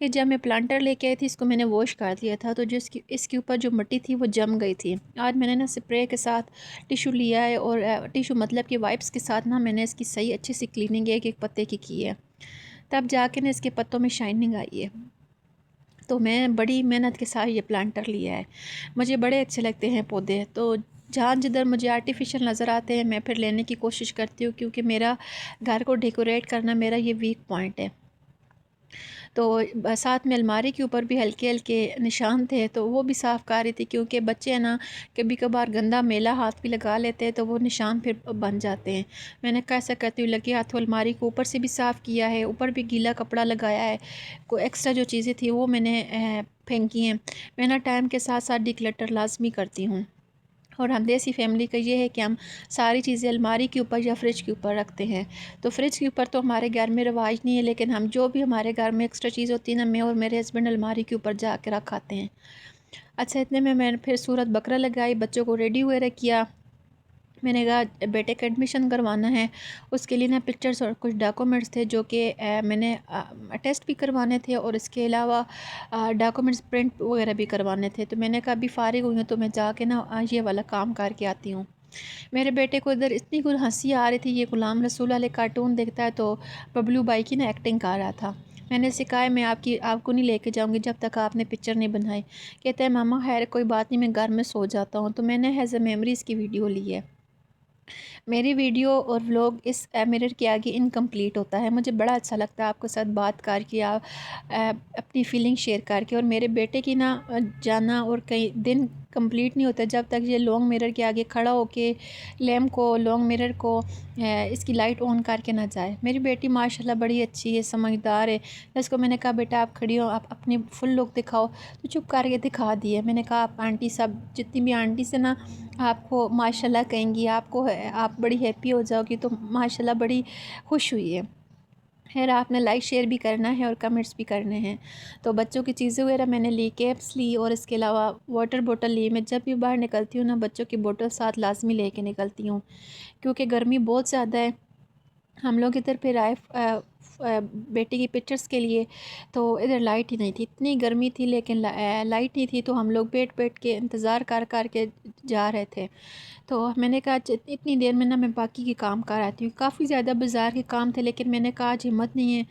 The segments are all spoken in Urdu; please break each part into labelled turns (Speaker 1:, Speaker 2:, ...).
Speaker 1: یہ جب میں پلانٹر لے کے آئی تھی اس کو میں نے واش کر دیا تھا، تو جو اس کے اوپر جو مٹی تھی وہ جم گئی تھی۔ آج میں نے نا سپرے کے ساتھ ٹیشو لیا ہے، اور ٹیشو مطلب کہ وائپس کے ساتھ نا میں نے اس کی صحیح اچھی سی کلیننگ ایک ایک پتے کی ہے، تب جا کے نا اس کے پتوں میں شائننگ آئی ہے۔ تو میں بڑی محنت کے ساتھ یہ پلانٹر لیا ہے، مجھے بڑے اچھے لگتے ہیں پودے، تو جہاں جدھر مجھے آرٹیفیشل نظر آتے ہیں میں پھر لینے کی کوشش کرتی ہوں، کیونکہ میرا گھر کو ڈیکوریٹ کرنا میرا یہ ویک پوائنٹ ہے۔ تو ساتھ میں الماری کے اوپر بھی ہلکے ہلکے نشان تھے، تو وہ بھی صاف کر رہی تھی، کیونکہ بچے ہیں نا کبھی کبھار گندا میلا ہاتھ بھی لگا لیتے ہیں تو وہ نشان پھر بن جاتے ہیں۔ میں نے کیسا کرتی ہوں لگے ہاتھوں الماری کو اوپر سے بھی صاف کیا ہے، اوپر بھی گیلا کپڑا لگایا ہے، کوئی ایکسٹرا جو چیزیں تھیں وہ میں نے پھینکی ہیں۔ میں نا ٹائم کے ساتھ ساتھ ڈیکلٹر لازمی کرتی ہوں، اور ہم دیسی فیملی کا یہ ہے کہ ہم ساری چیزیں الماری کے اوپر یا فریج کے اوپر رکھتے ہیں۔ تو فریج کے اوپر تو ہمارے گھر میں رواج نہیں ہے، لیکن ہم جو بھی ہمارے گھر میں ایکسٹرا چیز ہوتی ہے نا، میں اور میرے ہسبینڈ الماری کے اوپر جا کے رکھاتے ہیں۔ اچھا، اتنے میں نے پھر سورت بقرہ لگائی، بچوں کو ریڈی وغیرہ کیا۔ میں نے کہا بیٹے کا ایڈمیشن کروانا ہے، اس کے لیے نا پکچرز اور کچھ ڈاکومنٹس تھے جو کہ میں نے ٹیسٹ بھی کروانے تھے، اور اس کے علاوہ ڈاکومنٹس پرنٹ وغیرہ بھی کروانے تھے۔ تو میں نے کہا ابھی فارغ ہوئی ہوں تو میں جا کے نا یہ والا کام کر کے آتی ہوں۔ میرے بیٹے کو ادھر اتنی کوئی ہنسی آ رہی تھی، یہ غلام رسول والے کارٹون دیکھتا ہے تو ببلو بائی کی نا ایکٹنگ کر رہا تھا۔ میں نے سکھایا ہے میں آپ کو نہیں لے کے جاؤں گی جب تک آپ نے پکچر نہیں بنائی۔ کہتا ہے ماما خیر کوئی بات نہیں، میں گھر میں سو جاتا ہوں۔ تو میں نے ایز اے میموریز کی ویڈیو لی ہے۔ میری ویڈیو اور ولاگ اس مرر کے آگے انکمپلیٹ ہوتا ہے۔ مجھے بڑا اچھا لگتا ہے آپ کے ساتھ بات کر کے، اپنی فیلنگ شیئر کر کے، اور میرے بیٹے کی نا جانا اور کئی دن کمپلیٹ نہیں ہوتا جب تک یہ لانگ مرر کے آگے کھڑا ہو کے لیمپ کو، لانگ مرر کو، اس کی لائٹ آن کر کے نہ جائے۔ میری بیٹی ماشاءاللہ بڑی اچھی ہے، سمجھدار ہے۔ اس کو میں نے کہا بیٹا آپ کھڑی ہو، آپ اپنی فل لک دکھاؤ، تو چپ کر کے دکھا دی ہے۔ میں نے کہا آپ آنٹی سب جتنی بھی آنٹی سے نا آپ کو ماشاءاللہ کہیں گی، آپ بڑی ہیپی ہو جاؤ گی، تو ماشاءاللہ بڑی خوش ہوئی ہے۔ خیر آپ نے لائک شیئر بھی کرنا ہے اور کمنٹس بھی کرنے ہیں۔ تو بچوں کی چیزیں وغیرہ میں نے لی، کیپس لی، اور اس کے علاوہ واٹر بوٹل لی۔ میں جب بھی باہر نکلتی ہوں نا بچوں کی بوٹل ساتھ لازمی لے کے نکلتی ہوں، کیونکہ گرمی بہت زیادہ ہے۔ ہم لوگ ادھر پہ آئے بیٹے کی پکچرز کے لیے، تو ادھر لائٹ ہی نہیں تھی، اتنی گرمی تھی، لیکن لائٹ نہیں تھی، تو ہم لوگ بیٹھ کے انتظار کر کے جا رہے تھے۔ تو میں نے کہا اتنی دیر میں نا میں باقی کے کام کر آتی ہوں۔ کافی زیادہ بازار کے کام تھے، لیکن میں نے کہا آج ہمت نہیں ہے،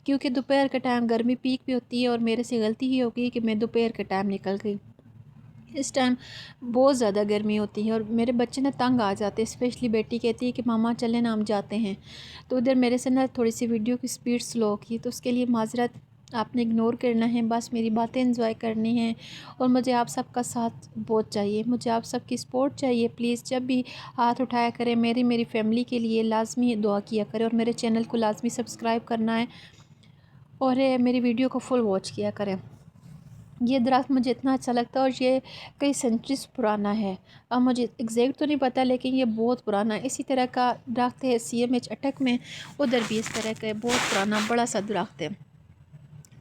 Speaker 1: کیونکہ دوپہر کے ٹائم گرمی پیک بھی ہوتی ہے، اور میرے سے غلطی ہی ہو گئی کہ میں دوپہر کے ٹائم نکل گئی۔ اس ٹائم بہت زیادہ گرمی ہوتی ہے، اور میرے بچے نا تنگ آ جاتے ہیں، اسپیشلی بیٹی کہتی ہے کہ ماما چلیں نا ہم جاتے ہیں۔ تو ادھر میرے سے نا تھوڑی سی ویڈیو کی سپیڈ سلو کی، تو اس کے لیے معذرت، آپ نے اگنور کرنا ہے، بس میری باتیں انجوائے کرنی ہیں، اور مجھے آپ سب کا ساتھ بہت چاہیے، مجھے آپ سب کی سپورٹ چاہیے۔ پلیز جب بھی ہاتھ اٹھایا کریں میری فیملی کے لیے لازمی دعا کیا کریں، اور میرے چینل کو لازمی سبسکرائب کرنا ہے، اور میری ویڈیو کو فل واچ کیا کریں۔ یہ درخت مجھے اتنا اچھا لگتا ہے، اور یہ کئی سینچریز پرانا ہے۔ اب مجھے ایگزیکٹ تو نہیں پتہ، لیکن یہ بہت پرانا ہے۔ اسی طرح کا درخت ہے CMH اٹک میں، ادھر بھی اس طرح کا ہے، بہت پرانا بڑا سا درخت ہے۔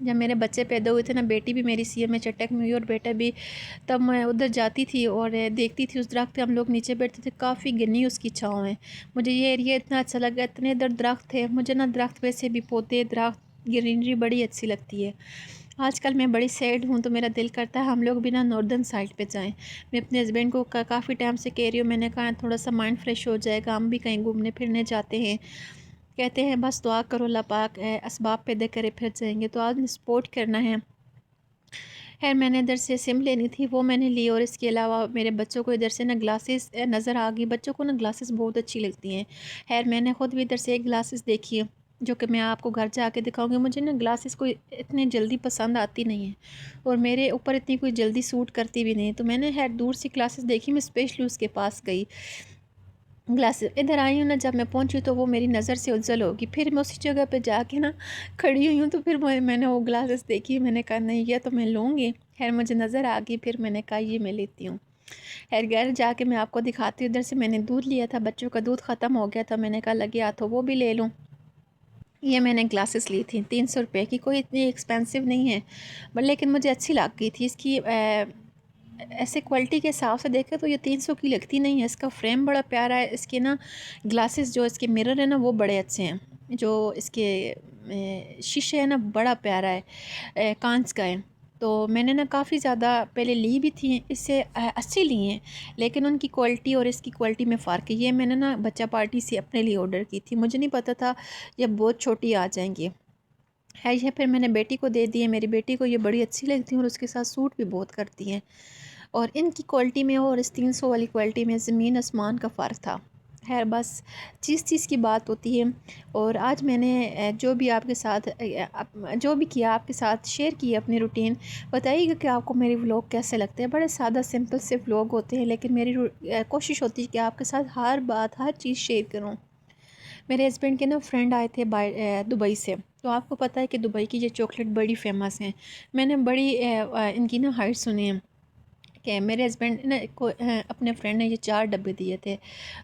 Speaker 1: جب میرے بچے پیدا ہوئے تھے نا، بیٹی بھی میری CMH اٹک میں ہوئی اور بیٹا بھی، تب میں ادھر جاتی تھی اور دیکھتی تھی اس درخت پہ، ہم لوگ نیچے بیٹھتے تھے، کافی گھنی اس کی چھاؤں ہے۔ مجھے یہ ایریا اتنا اچھا لگا، اتنے ادھر درخت تھے، مجھے نا درخت ویسے بھی پودے درخت گرینری بڑی اچھی لگتی ہے۔ آج کل میں بڑی سیڈ ہوں، تو میرا دل کرتا ہے ہم لوگ بھی نا ناردرن سائڈ پہ جائیں۔ میں اپنے ہسبینڈ کو کافی ٹائم سے کہہ رہی ہوں، میں نے کہا تھوڑا سا مائنڈ فریش ہو جائے گا، ہم بھی کہیں گھومنے پھرنے جاتے ہیں۔ کہتے ہیں بس دعا کرو اللہ پاک اسباب پیدا کرے پھر جائیں گے، تو آج سپورٹ کرنا ہے۔ خیر میں نے ادھر سے سم لینی تھی، وہ میں نے لی، اور اس کے علاوہ میرے بچوں کو ادھر سے نا گلاسز نظر آ گئی، بچوں کو نا گلاسز بہت اچھی لگتی ہیں۔ خیر میں نے خود بھی ادھر سے ایک گلاسز دیکھی ہے، جو کہ میں آپ کو گھر جا کے دکھاؤں گی۔ مجھے نا گلاسز کوئی اتنی جلدی پسند آتی نہیں ہے، اور میرے اوپر اتنی کوئی جلدی سوٹ کرتی بھی نہیں، تو میں نے خیر دور سے گلاسز دیکھی، میں اسپیشلی اس کے پاس گئی۔ گلاسز ادھر آئی ہوں نا، جب میں پہنچی تو وہ میری نظر سے اوجھل ہوگی، پھر میں اسی جگہ پہ جا کے نا کھڑی ہوئی ہوں، تو پھر میں نے وہ گلاسز دیکھی، میں نے کہا نہیں یہ تو میں لوں گی۔ خیر مجھے نظر آ گئی، پھر میں نے کہا یہ میں لیتی ہوں۔ خیر گھر جا کے میں آپ کو دکھاتی ہوں۔ ادھر سے میں نے دودھ لیا تھا، بچوں کا دودھ ختم ہو گیا تھا، میں نے کہا لگے ہاتھوں وہ بھی لے لوں۔ یہ میں نے گلاسز لی تھی 300 روپے کی، کوئی اتنی ایکسپینسو نہیں ہے، لیکن مجھے اچھی لگ گئی تھی۔ اس کی ایسے کوالٹی کے حساب سے دیکھیں تو یہ 300 کی لگتی نہیں ہے، اس کا فریم بڑا پیارا ہے، اس کے نا گلاسز جو اس کے مرر ہیں نا وہ بڑے اچھے ہیں، جو اس کے شیشے ہے نا بڑا پیارا ہے، کانچ کا ہے۔ تو میں نے نا کافی زیادہ پہلے لی بھی تھی، اس سے اچھی لی ہیں، لیکن ان کی کوالٹی اور اس کی کوالٹی میں فرق ہے۔ یہ میں نے نا بچہ پارٹی سے اپنے لیے آرڈر کی تھی، مجھے نہیں پتہ تھا یہ بہت چھوٹی آ جائیں گی ہے یہ، پھر میں نے بیٹی کو دے دی ہے، میری بیٹی کو یہ بڑی اچھی لگتی ہیں اور اس کے ساتھ سوٹ بھی بہت کرتی ہیں، اور ان کی کوالٹی میں اور اس 300 والی کوالٹی میں زمین آسمان کا فرق تھا۔ خیر بس چیز کی بات ہوتی ہے، اور آج میں نے جو بھی آپ کے ساتھ جو بھی کیا آپ کے ساتھ شیئر کی اپنی روٹین، بتائیے گا کہ آپ کو میری ولاگ کیسے لگتے ہیں۔ بڑے سادہ سمپل سے ولاگ ہوتے ہیں، لیکن میری کوشش ہوتی ہے کہ آپ کے ساتھ ہر بات ہر چیز شیئر کروں۔ میرے ہسبینڈ کے نا فرینڈ آئے تھے دبئی سے، تو آپ کو پتہ ہے کہ دبئی کی یہ چاکلیٹ بڑی فیمس ہیں۔ میں نے بڑی ان کی نا ہائٹ سنی ہے کہ میرے ہسبینڈ نے اپنے فرینڈ نے یہ 4 ڈبے دیے تھے،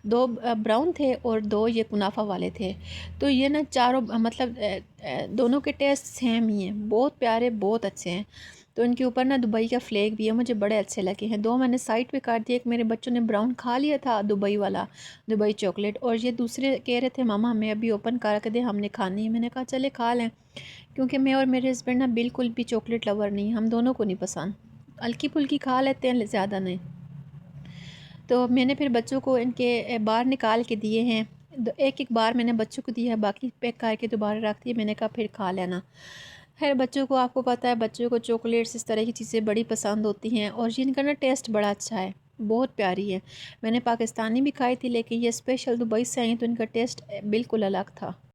Speaker 1: 2 براؤن تھے اور 2 یہ کنافہ والے تھے۔ تو یہ نا چاروں مطلب دونوں کے ٹیسٹ سیم ہی ہیں، بہت پیارے بہت اچھے ہیں۔ تو ان کے اوپر نا دبئی کا فلیگ بھی ہے، مجھے بڑے اچھے لگے ہیں۔ 2 میں نے سائڈ پہ کاٹ دیے، ایک میرے بچوں نے براؤن کھا لیا تھا دبئی والا، دبئی چاکلیٹ، اور یہ دوسرے کہہ رہے تھے ماما ہمیں ابھی اوپن کر کے دے، ہم نے کھانی ہے۔ میں نے کہا چلے کھا لیں، کیونکہ میں اور میرے ہسبینڈ نا بالکل بھی چاکلیٹ لور نہیں، ہم دونوں کو نہیں پسند، ہلکی پھلکی کھا لیتے ہیں زیادہ نہیں۔ تو میں نے پھر بچوں کو ان کے باہر نکال کے دیے ہیں، ایک ایک بار میں نے بچوں کو دیا ہے، باقی پیک کر کے دوبارہ رکھ دیے، میں نے کہا پھر کھا لینا۔ خیر بچوں کو آپ کو پتہ ہے بچوں کو چاکلیٹس اس طرح کی چیزیں بڑی پسند ہوتی ہیں، اور جن کا نا ٹیسٹ بڑا اچھا ہے، بہت پیاری ہے۔ میں نے پاکستانی بھی کھائی تھی، لیکن یہ اسپیشل دبئی سے آئی تو ان کا ٹیسٹ بالکل الگ تھا۔